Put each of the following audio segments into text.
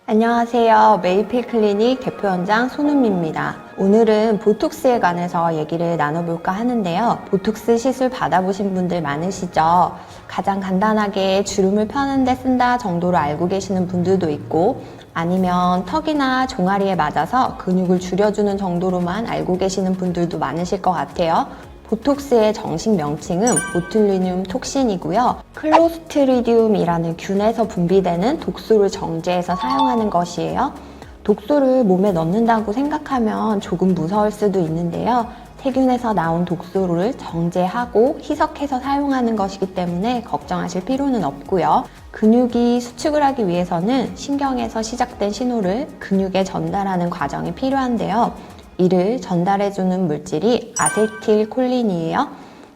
안녕하세요. 메이필 클리닉 대표원장 손은미입니다. 오늘은 보톡스에 관해서 얘기를 나눠볼까 하는데요. 보톡스 시술 받아보신 분들 많으시죠? 가장 간단하게 주름을 펴는 데 쓴다 정도로 알고 계시는 분들도 있고, 아니면 턱이나 종아리에 맞아서 근육을 줄여주는 정도로만 알고 계시는 분들도 많으실 것 같아요. 보톡스의 정식 명칭은 보툴리늄 톡신이고요. 클로스트리디움이라는 균에서 분비되는 독소를 정제해서 사용하는 것이에요. 독소를 몸에 넣는다고 생각하면 조금 무서울 수도 있는데요. 세균에서 나온 독소를 정제하고 희석해서 사용하는 것이기 때문에 걱정하실 필요는 없고요. 근육이 수축을 하기 위해서는 신경에서 시작된 신호를 근육에 전달하는 과정이 필요한데요. 이를 전달해주는 물질이 아세틸콜린이에요.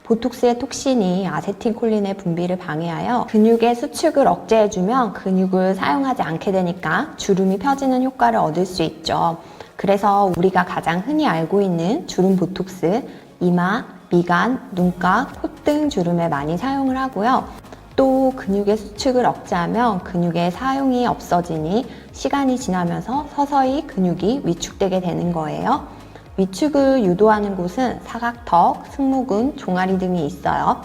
보톡스의 톡신이 아세틸콜린의 분비를 방해하여 근육의 수축을 억제해주면 근육을 사용하지 않게 되니까 주름이 펴지는 효과를 얻을 수 있죠. 그래서 우리가 가장 흔히 알고 있는 주름 보톡스, 이마, 미간, 눈가, 콧등 주름에 많이 사용을 하고요. 또 근육의 수축을 억제하면 근육의 사용이 없어지니 시간이 지나면서 서서히 근육이 위축되게 되는 거예요. 위축을 유도하는 곳은 사각턱, 승모근, 종아리 등이 있어요.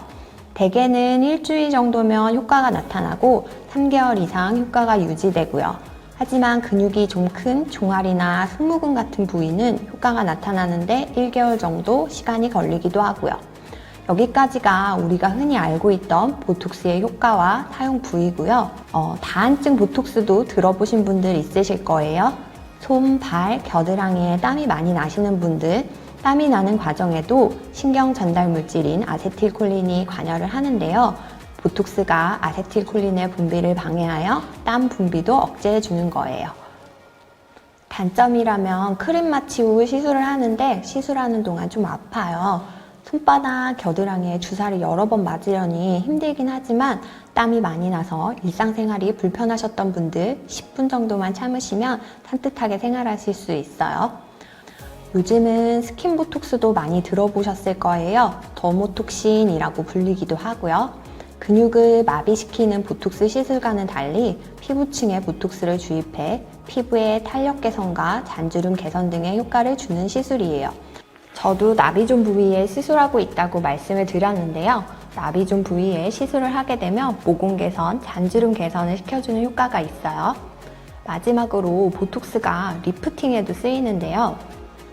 대개는 일주일 정도면 효과가 나타나고 3개월 이상 효과가 유지되고요. 하지만 근육이 좀 큰 종아리나 승모근 같은 부위는 효과가 나타나는데 1개월 정도 시간이 걸리기도 하고요. 여기까지가 우리가 흔히 알고 있던 보톡스의 효과와 사용 부위고요. 다한증 보톡스도 들어보신 분들 있으실 거예요. 손, 발, 겨드랑이에 땀이 많이 나시는 분들, 땀이 나는 과정에도 신경 전달 물질인 아세틸콜린이 관여를 하는데요. 보톡스가 아세틸콜린의 분비를 방해하여 땀 분비도 억제해 주는 거예요. 단점이라면 크림 마취 후 시술을 하는데 시술하는 동안 좀 아파요. 손바닥, 겨드랑이에 주사를 여러 번 맞으려니 힘들긴 하지만 땀이 많이 나서 일상생활이 불편하셨던 분들 10분 정도만 참으시면 산뜻하게 생활하실 수 있어요. 요즘은 스킨보톡스도 많이 들어보셨을 거예요. 더모톡신이라고 불리기도 하고요. 근육을 마비시키는 보톡스 시술과는 달리 피부층에 보톡스를 주입해 피부의 탄력 개선과 잔주름 개선 등의 효과를 주는 시술이에요. 저도 나비존 부위에 시술하고 있다고 말씀을 드렸는데요. 나비존 부위에 시술을 하게 되면 모공 개선, 잔주름 개선을 시켜주는 효과가 있어요. 마지막으로 보톡스가 리프팅에도 쓰이는데요.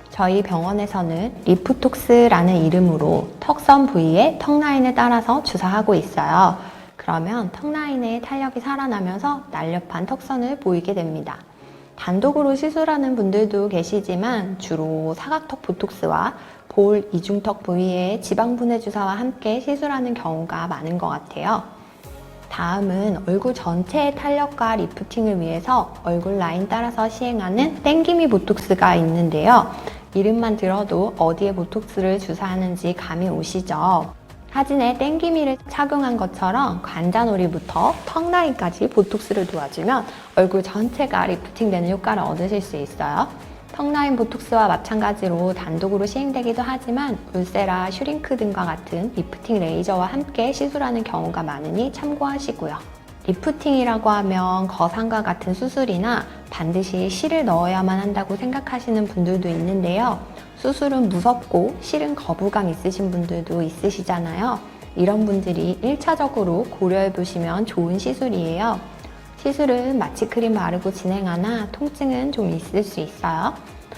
저희 병원에서는 리프톡스라는 이름으로 턱선 부위에 턱 라인을 따라서 주사하고 있어요. 그러면 턱 라인의 탄력이 살아나면서 날렵한 턱선을 보이게 됩니다. 단독으로 시술하는 분들도 계시지만 주로 사각턱 보톡스와 볼 이중턱 부위에 지방분해 주사와 함께 시술하는 경우가 많은 것 같아요. 다음은 얼굴 전체의 탄력과 리프팅을 위해서 얼굴 라인 따라서 시행하는 땡기미 보톡스가 있는데요. 이름만 들어도 어디에 보톡스를 주사하는지 감이 오시죠? 사진에 땡기미를 착용한 것처럼 관자놀이부터 턱 라인까지 보톡스를 도와주면 얼굴 전체가 리프팅되는 효과를 얻으실 수 있어요. 턱 라인 보톡스와 마찬가지로 단독으로 시행되기도 하지만 울세라, 슈링크 등과 같은 리프팅 레이저와 함께 시술하는 경우가 많으니 참고하시고요. 리프팅이라고 하면 거상과 같은 수술이나 반드시 실을 넣어야만 한다고 생각하시는 분들도 있는데요. 수술은 무섭고 실은 거부감 있으신 분들도 있으시잖아요. 이런 분들이 1차적으로 고려해 보시면 좋은 시술이에요. 시술은 마취크림 바르고 진행하나 통증은 좀 있을 수 있어요.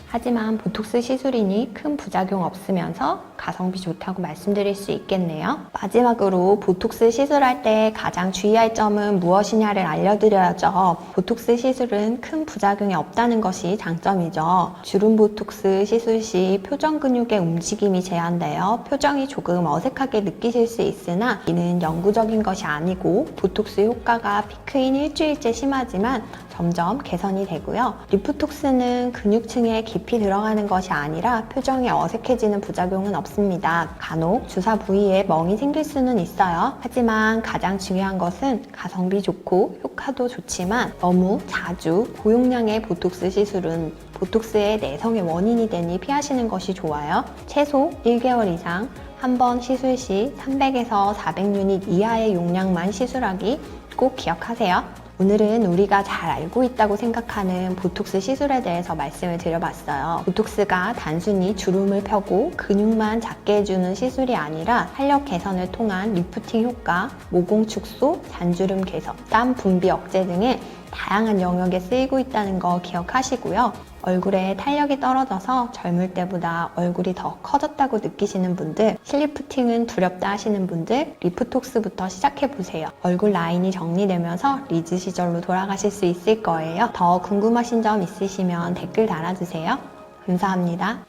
하지만 보톡스 시술이니 큰 부작용 없으면서 가성비 좋다고 말씀드릴 수 있겠네요. 마지막으로 보톡스 시술할 때 가장 주의할 점은 무엇이냐를 알려드려야죠. 보톡스 시술은 큰 부작용이 없다는 것이 장점이죠. 주름 보톡스 시술 시 표정 근육의 움직임이 제한되어 표정이 조금 어색하게 느끼실 수 있으나 이는 영구적인 것이 아니고 보톡스 효과가 피크인 일주일째 심하지만 점점 개선이 되고요. 리프톡스는 근육층에 깊이 들어가는 것이 아니라 표정이 어색해지는 부작용은 없습니다. 간혹 주사 부위에 멍이 생길 수는 있어요. 하지만 가장 중요한 것은 가성비 좋고 효과도 좋지만 너무 자주 고용량의 보톡스 시술은 보톡스의 내성의 원인이 되니 피하시는 것이 좋아요. 최소 1개월 이상 한 번 시술 시 300에서 400유닛 이하의 용량만 시술하기 꼭 기억하세요. 오늘은 우리가 잘 알고 있다고 생각하는 보톡스 시술에 대해서 말씀을 드려봤어요. 보톡스가 단순히 주름을 펴고 근육만 작게 해주는 시술이 아니라 탄력 개선을 통한 리프팅 효과, 모공 축소, 잔주름 개선, 땀 분비 억제 등의 다양한 영역에 쓰이고 있다는 거 기억하시고요. 얼굴에 탄력이 떨어져서 젊을 때보다 얼굴이 더 커졌다고 느끼시는 분들, 실리프팅은 두렵다 하시는 분들, 리프톡스부터 시작해보세요. 얼굴 라인이 정리되면서 리즈 시절로 돌아가실 수 있을 거예요. 더 궁금하신 점 있으시면 댓글 달아주세요. 감사합니다.